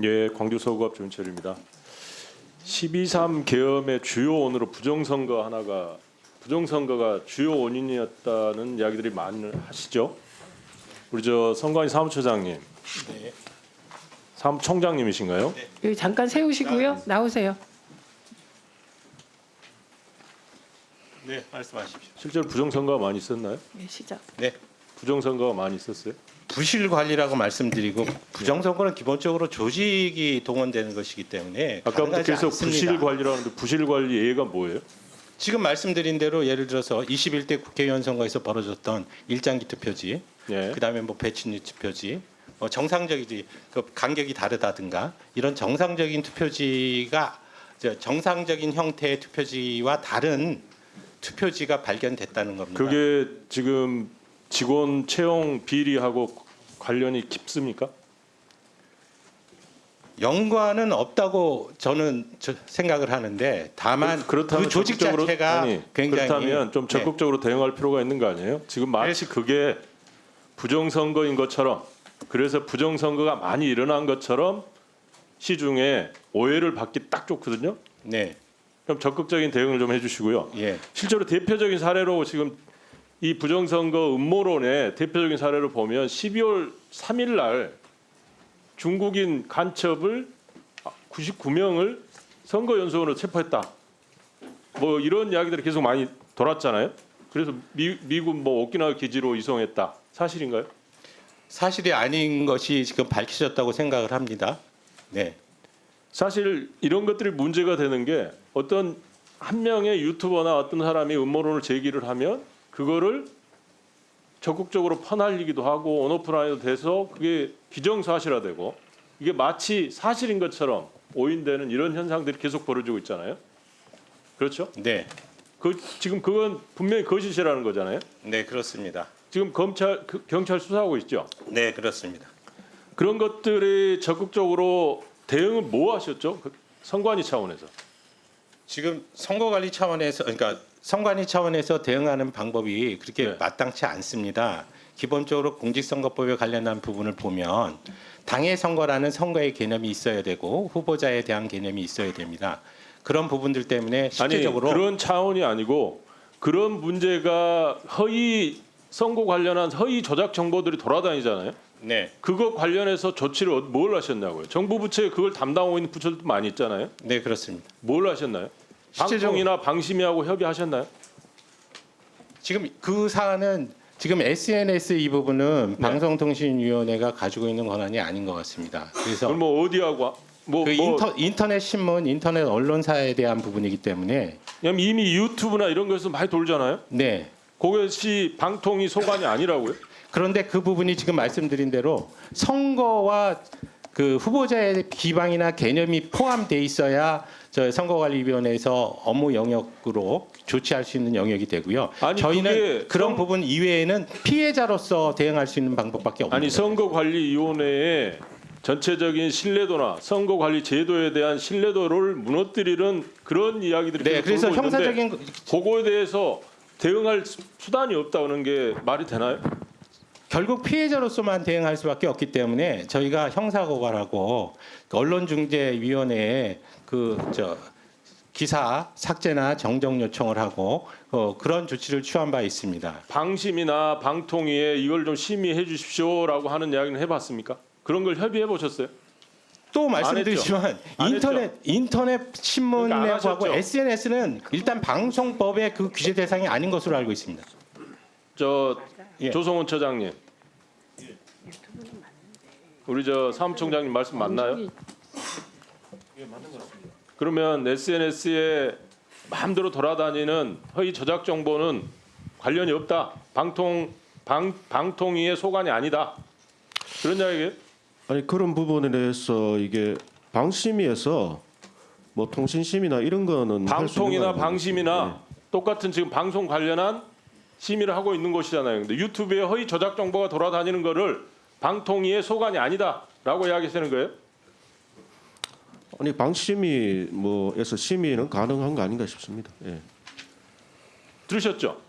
예, 광주 서구갑 조인철입니다. 12.3 계엄의 주요 원으로 부정선거가 주요 원인이었다는 이야기들이 많이 하시죠. 우리 저 선관위 사무처장님, 네. 사무총장님이신가요? 여기 잠깐 세우시고요. 나오세요. 네, 말씀하십시오. 실제로 부정선거가 많이 있었나요? 네, 시작. 네. 부정선거가 많이 있었어요? 부실 관리라고 말씀드리고 부정선거는 기본적으로 조직이 동원되는 것이기 때문에 아까부터 가능하지 계속 않습니다. 부실 관리라는데 부실 관리 예가 뭐예요? 지금 말씀드린 대로 예를 들어서 21대 국회의원 선거에서 벌어졌던 일장기 투표지, 예. 그다음에 뭐 배치뉴 투표지, 뭐 정상적이지 그 간격이 다르다든가 이런 정상적인 투표지가 정상적인 형태의 투표지와 다른 투표지가 발견됐다는 겁니다. 그게 지금 직원 채용 비리하고 관련이 깊습니까? 연관은 없다고 저는 생각을 하는데 다만 그렇다면 그 조직 적극적으로- 자체가 아니, 굉장히 그렇다면 좀 적극적으로 대응할 필요가 있는 거 아니에요? 지금 마치 그게 부정선거인 것처럼, 그래서 부정선거가 많이 일어난 것처럼 시중에 오해를 받기 딱 좋거든요. 네, 그럼 적극적인 대응을 좀 해주시고요. 예, 실제로 대표적인 사례로 지금 이 부정선거 음모론의 대표적인 사례로 보면 12월 3일 날 중국인 간첩을 99명을 선거연수원으로 체포했다. 뭐 이런 이야기들이 계속 많이 돌았잖아요. 그래서 미국 뭐 오키나와 기지로 이송했다. 사실인가요? 사실이 아닌 것이 지금 밝혀졌다고 생각을 합니다. 네, 사실 이런 것들이 문제가 되는 게 어떤 한 명의 유튜버나 어떤 사람이 음모론을 제기를 하면 그거를 적극적으로 퍼날리기도 하고 온오프라인도 돼서 그게 기정사실화되고 이게 마치 사실인 것처럼 오인되는 이런 현상들이 계속 벌어지고 있잖아요. 그렇죠? 네, 지금 그건 분명히 거짓이라는 거잖아요. 네, 그렇습니다. 지금 경찰 수사하고 있죠. 네, 그렇습니다. 그런 것들이 적극적으로 대응을 뭐 하셨죠? 선관위 차원에서. 지금 선거관리 차원에서 그러니까 선관위 차원에서 대응하는 방법이 그렇게 네. 마땅치 않습니다. 기본적으로 공직선거법에 관련한 부분을 보면 당의 선거라는 선거의 개념이 있어야 되고 후보자에 대한 개념이 있어야 됩니다. 그런 부분들 때문에 실제적으로 아니, 그런 차원이 아니고 그런 문제가 허위 선거 관련한 허위 조작 정보들이 돌아다니잖아요. 네, 그거 관련해서 조치를 뭘 하셨냐고요? 정부 부처에 그걸 담당하고 있는 부처들도 많이 있잖아요. 네, 그렇습니다. 뭘 하셨나요? 실제적으로- 방통이나 방심위하고 협의하셨나요? 지금 그 사안은 지금 SNS 이 부분은 네. 방송통신위원회가 가지고 있는 권한이 아닌 것 같습니다. 그래서 그럼 뭐 어디하고 그 인터넷 신문, 인터넷 언론사에 대한 부분이기 때문에 그냥 이미 유튜브나 이런 거에서 많이 돌잖아요. 네. 그것이 방통위 소관이 아니라고요? 그런데 그 부분이 지금 말씀드린 대로 선거와 그 후보자의 기방이나 개념이 포함돼 있어야 저 선거관리위원회에서 업무 영역으로 조치할 수 있는 영역이 되고요. 아니, 저희는 그게 그런 부분 이외에는 피해자로서 대응할 수 있는 방법밖에 없는 아니 거죠. 선거관리위원회의 전체적인 신뢰도나 선거관리 제도에 대한 신뢰도를 무너뜨리는 그런 이야기들이 네, 계속 그래서 돌고 있는데 형사적인 그거에 대해서 대응할 수단이 없다는 게 말이 되나요? 결국 피해자로서만 대응할 수밖에 없기 때문에 저희가 형사고발하고 언론중재위원회에 기사 삭제나 정정 요청을 하고 그런 조치를 취한 바 있습니다. 방심이나 방통위에 이걸 좀 심의해 주십시오라고 하는 이야기는 해봤습니까? 그런 걸 협의해 보셨어요? 또 말씀드리지만 안 인터넷 그러니까 안 신문하고 하셨죠. SNS는 일단 방송법의 그 규제 대상이 아닌 것으로 알고 있습니다. 예. 조성훈 처장님, 우리 사무총장님 말씀 맞나요? 그러면 SNS에 마음대로 돌아다니는 허위 저작 정보는 관련이 없다. 방통위의 소관이 아니다. 그런 이야기예요? 아니 그런 부분에 대해서 이게 방심위에서 뭐 통신심이나 이런 거는 할수 있는 방통이나 거 아닙니까? 방심이나 똑같은 지금 방송 관련한 심의를 하고 있는 것이잖아요. 근데 유튜브에 허위 저작 정보가 돌아다니는 거를 방통위의 소관이 아니다라고 이야기하시는 거예요? 아니 방심위 뭐에서 심의는 가능한 거 아닌가 싶습니다. 예. 들으셨죠?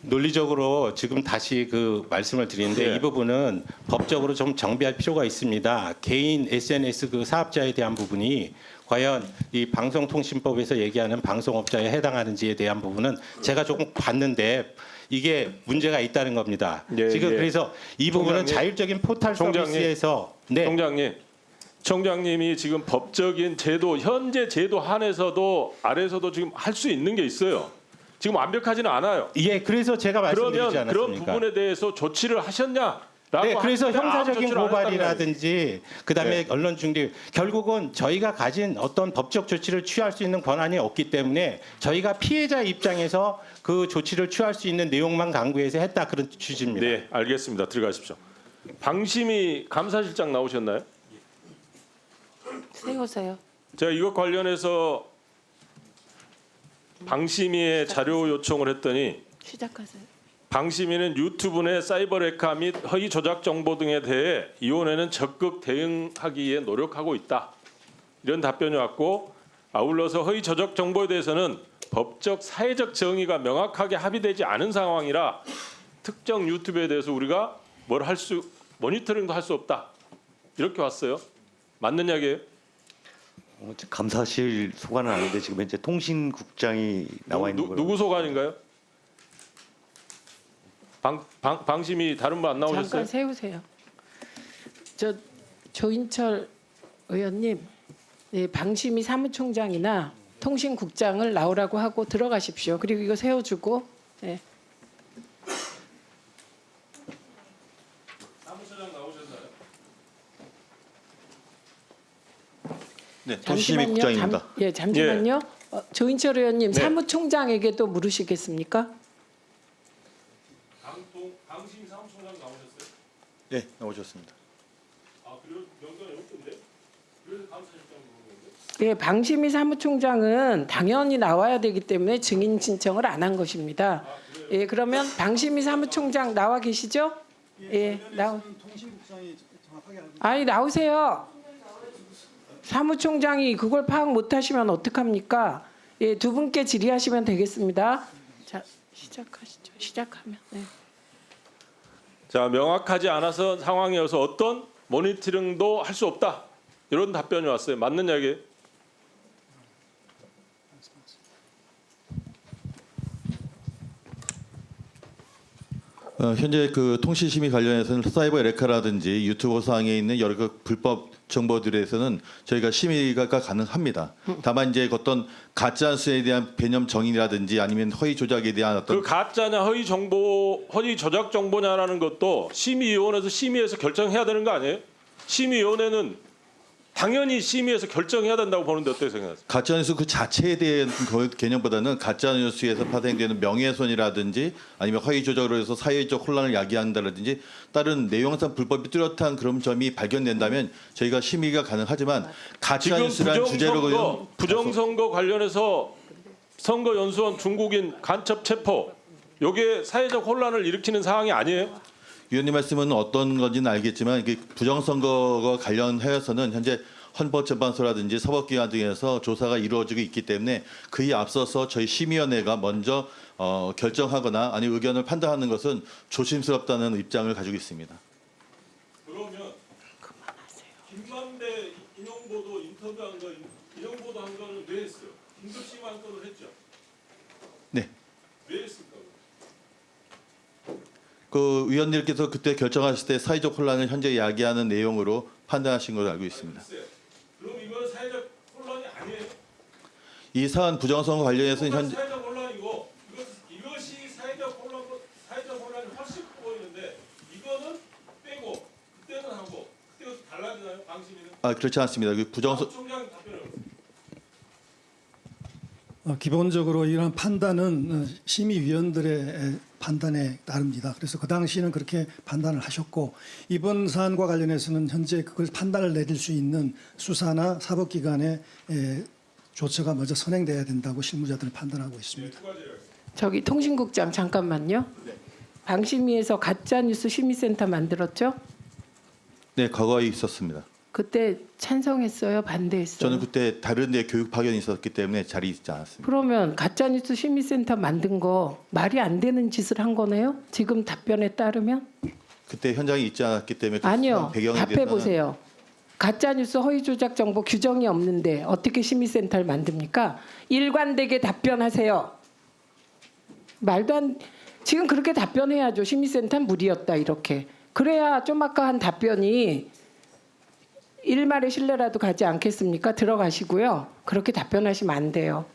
논리적으로 지금 다시 그 말씀을 드리는데 네. 이 부분은 법적으로 좀 정비할 필요가 있습니다. 개인 SNS 그 사업자에 대한 부분이 과연 이 방송통신법에서 얘기하는 방송업자에 해당하는지에 대한 부분은 제가 조금 봤는데 이게 문제가 있다는 겁니다. 네, 지금 네. 그래서 이 부분은 총장님. 자율적인 포털 총장님. 서비스에서 네. 총장님이 지금 법적인 제도 현재 제도 한에서도 아래서도 지금 할 수 있는 게 있어요. 지금 완벽하지는 않아요. 예, 그래서 제가 말씀드리지 그러면 그런 않았습니까? 부분에 대해서 조치를 하셨냐라고 네, 그래서 하는데 아무 형사적인 조치를 안 했다는 거예요. 고발이라든지 그다음에 네. 언론 중립 결국은 저희가 가진 어떤 법적 조치를 취할 수 있는 권한이 없기 때문에 저희가 피해자 입장에서 그 조치를 취할 수 있는 내용만 강구해서 했다 그런 취지입니다. 네, 알겠습니다. 들어가십시오. 방심이 감사실장 나오셨나요? 세우세요. 제가 이것 관련해서 방심위에 자료 요청을 했더니 시작하세요. 방심위는 유튜브 내 사이버 레카 및 허위 조작 정보 등에 대해 이원회는 적극 대응하기에 노력하고 있다. 이런 답변이 왔고 아울러서 허위 조작 정보에 대해서는 법적 사회적 정의가 명확하게 합의되지 않은 상황이라 특정 유튜브에 대해서 우리가 모니터링도 할 수 없다. 이렇게 왔어요. 맞는 이야기예요? 감사실 소관은 아닌데 지금 현재 통신국장이 나와 있는 거예요. 누구 소관인가요? 방심이 다른 분 안 나오셨어요? 잠깐 세우세요. 저 조인철 의원님, 네, 방심위 사무총장이나 통신국장을 나오라고 하고 들어가십시오. 그리고 이거 세워주고. 네. 사무처장 나오셨나요? 네, 잠시만요. 통신심의 국장입니다. 잠시만요. 조인철 의원님 네. 사무총장에게도 물으시겠습니까? 방심 사무총장 나오셨어요? 네, 나오셨습니다. 아 그래요? 명단이 없던데? 그래서 감사실장 부르는 건데? 예, 방심위 사무총장은 당연히 나와야 되기 때문에 증인 신청을 안 한 것입니다. 예, 그러면 방심위 사무총장 나와 계시죠? 예, 아니 나오세요. 사무총장이 그걸 파악 못하시면 어떡합니까? 예, 두 분께 질의하시면 되겠습니다. 자, 시작하시죠. 시작하면. 네. 자 명확하지 않아서 상황이어서 어떤 모니터링도 할 수 없다. 이런 답변이 왔어요. 맞는 이야기예요? 현재 그 통신심의 관련해서는 사이버 레카라든지 유튜브 사항에 있는 여러 그 불법 정보들에 대해서는 저희가 심의가 가능합니다. 다만 이제 어떤 가짜뉴스에 대한 개념 정의라든지 아니면 허위 조작에 대한 어떤 그 가짜냐 허위 정보, 허위 조작 정보냐라는 것도 심의위원회에서 심의해서 결정해야 되는 거 아니에요? 심의위원회는 당연히 심의해서 결정해야 된다고 보는데 어떻게 생각하세요? 가짜뉴스 그 자체에 대한 그 개념보다는 가짜뉴스에서 파생되는 명예훼손이라든지 아니면 허위 조작으로 해서 사회적 혼란을 야기한다든지 다른 내용상 불법이 뚜렷한 그런 점이 발견된다면 저희가 심의가 가능하지만 지금 가짜뉴스란 주제로 부정선거 관련해서 선거연수원 중국인 간첩 체포 이게 사회적 혼란을 일으키는 상황이 아니에요? 위원님 말씀은 어떤 건지는 알겠지만 이게 부정선거와 관련하여서는 현재 헌법재판소라든지 사법기관 등에서 조사가 이루어지고 있기 때문에 그에 앞서서 저희 심의위원회가 먼저 결정하거나 아니 의견을 판단하는 것은 조심스럽다는 입장을 가지고 있습니다. 그러면 김만배 인용보도 인터뷰한 거 인용보도 한 거는 왜 했어요? 긴급심한 건을 했죠. 네. 왜 했을까? 그 위원님께서 그때 결정하실 때 사회적 혼란을 현재 야기하는 내용으로 판단하신 걸로 알고 있습니다. 그럼 이건 사회적 혼란이 아니에요? 이 사안 부정선거 관련해서는 현재 사회적 혼란이고 이것이 사회적 혼란이 훨씬 커 보이는데 이거는 빼고 그때는 하고 그때가 달라지나요? 방심이는? 그렇지 않습니다. 그 총장 답변을 기본적으로 이러한 판단은 심의위원들의 판단에 따릅니다. 그래서 그 당시에는 그렇게 판단을 하셨고 이번 사안과 관련해서는 현재 그걸 판단을 내릴 수 있는 수사나 사법기관의 조처가 먼저 선행돼야 된다고 실무자들은 판단하고 있습니다. 저기 통신국장 잠깐만요. 방심위에서 가짜뉴스 심의센터 만들었죠? 네 과거에 있었습니다. 그때 찬성했어요, 반대했어요? 저는 그때 다른 데 교육 파견이 있었기 때문에 자리에 있지 않았습니다. 그러면 가짜뉴스 심의센터 만든 거 말이 안 되는 짓을 한 거네요? 지금 답변에 따르면? 그때 현장에 있지 않았기 때문에 그 아니요. 배경에 답해 대해서는 보세요. 가짜뉴스 허위 조작 정보 규정이 없는데 어떻게 심의센터를 만듭니까? 일관되게 답변하세요. 말도 안 지금 그렇게 답변해야죠. 심의센터는 무리였다 이렇게. 그래야 쪼막한 답변이 일말의 신뢰라도 가지 않겠습니까? 들어가시고요. 그렇게 답변하시면 안 돼요.